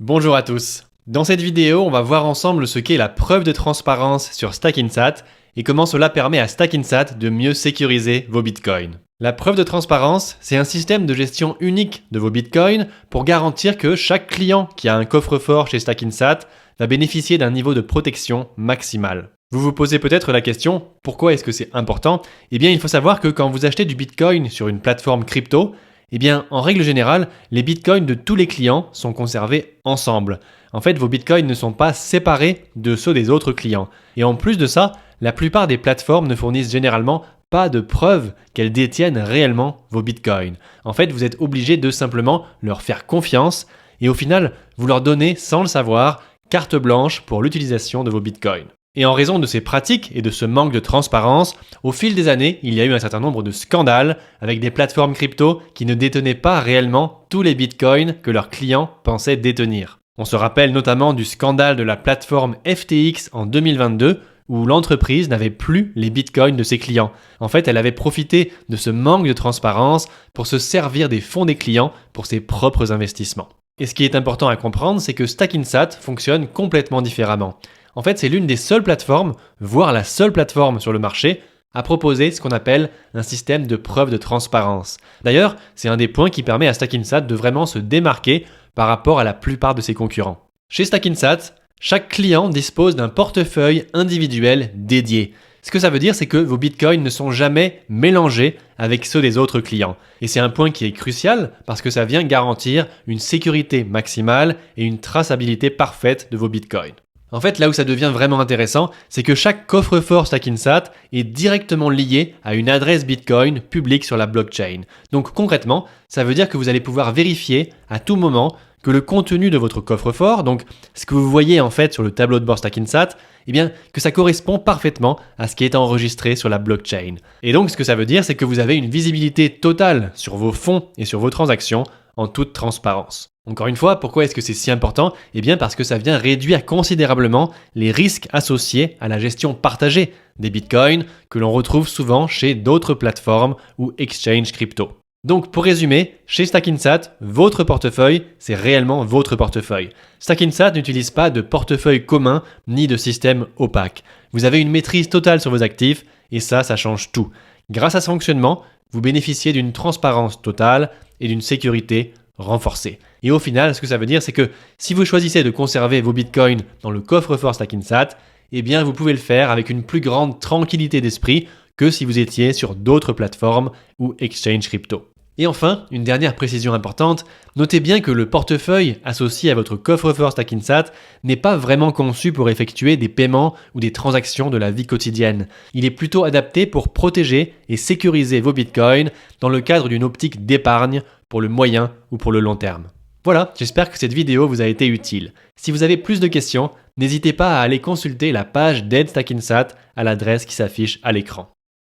Bonjour à tous. Dans cette vidéo, on va voir ensemble ce qu'est la preuve de transparence sur Stackinsat et comment cela permet à Stackinsat de mieux sécuriser vos bitcoins. La preuve de transparence, c'est un système de gestion unique de vos bitcoins pour garantir que chaque client qui a un coffre-fort chez Stackinsat va bénéficier d'un niveau de protection maximal. Vous vous posez peut-être la question, pourquoi est-ce que c'est important ? Eh bien, il faut savoir que quand vous achetez du bitcoin sur une plateforme crypto, eh bien, en règle générale, les bitcoins de tous les clients sont conservés ensemble. En fait, vos bitcoins ne sont pas séparés de ceux des autres clients. Et en plus de ça, la plupart des plateformes ne fournissent généralement pas de preuve qu'elles détiennent réellement vos bitcoins. En fait, vous êtes obligé de simplement leur faire confiance et au final, vous leur donnez, sans le savoir, carte blanche pour l'utilisation de vos bitcoins. Et en raison de ces pratiques et de ce manque de transparence, au fil des années, il y a eu un certain nombre de scandales avec des plateformes crypto qui ne détenaient pas réellement tous les bitcoins que leurs clients pensaient détenir. On se rappelle notamment du scandale de la plateforme FTX en 2022 où l'entreprise n'avait plus les bitcoins de ses clients. En fait, elle avait profité de ce manque de transparence pour se servir des fonds des clients pour ses propres investissements. Et ce qui est important à comprendre, c'est que Stackinsat fonctionne complètement différemment. En fait, c'est l'une des seules plateformes, voire la seule plateforme sur le marché, à proposer ce qu'on appelle un système de preuve de transparence. D'ailleurs, c'est un des points qui permet à Stackinsat de vraiment se démarquer par rapport à la plupart de ses concurrents. Chez Stackinsat, chaque client dispose d'un portefeuille individuel dédié. Ce que ça veut dire, c'est que vos bitcoins ne sont jamais mélangés avec ceux des autres clients. Et c'est un point qui est crucial parce que ça vient garantir une sécurité maximale et une traçabilité parfaite de vos bitcoins. En fait, là où ça devient vraiment intéressant, c'est que chaque coffre-fort Stackinsat est directement lié à une adresse Bitcoin publique sur la blockchain. Donc concrètement, ça veut dire que vous allez pouvoir vérifier à tout moment que le contenu de votre coffre-fort, donc ce que vous voyez en fait sur le tableau de bord Stackinsat, eh bien que ça correspond parfaitement à ce qui est enregistré sur la blockchain. Et donc ce que ça veut dire, c'est que vous avez une visibilité totale sur vos fonds et sur vos transactions en toute transparence. Encore une fois, pourquoi est-ce que c'est si important ? Eh bien parce que ça vient réduire considérablement les risques associés à la gestion partagée des bitcoins que l'on retrouve souvent chez d'autres plateformes ou exchanges crypto. Donc pour résumer, chez Stackinsat, votre portefeuille, c'est réellement votre portefeuille. Stackinsat n'utilise pas de portefeuille commun ni de système opaque. Vous avez une maîtrise totale sur vos actifs et ça change tout. Grâce à ce fonctionnement, vous bénéficiez d'une transparence totale et d'une sécurité renforcée. Et au final, ce que ça veut dire, c'est que si vous choisissez de conserver vos bitcoins dans le coffre-fort Stackinsat, eh bien vous pouvez le faire avec une plus grande tranquillité d'esprit que si vous étiez sur d'autres plateformes ou exchange crypto. Et enfin, une dernière précision importante, notez bien que le portefeuille associé à votre coffre-fort Stackinsat n'est pas vraiment conçu pour effectuer des paiements ou des transactions de la vie quotidienne. Il est plutôt adapté pour protéger et sécuriser vos bitcoins dans le cadre d'une optique d'épargne pour le moyen ou pour le long terme. Voilà, j'espère que cette vidéo vous a été utile. Si vous avez plus de questions, n'hésitez pas à aller consulter la page d'aide Stackinsat à l'adresse qui s'affiche à l'écran.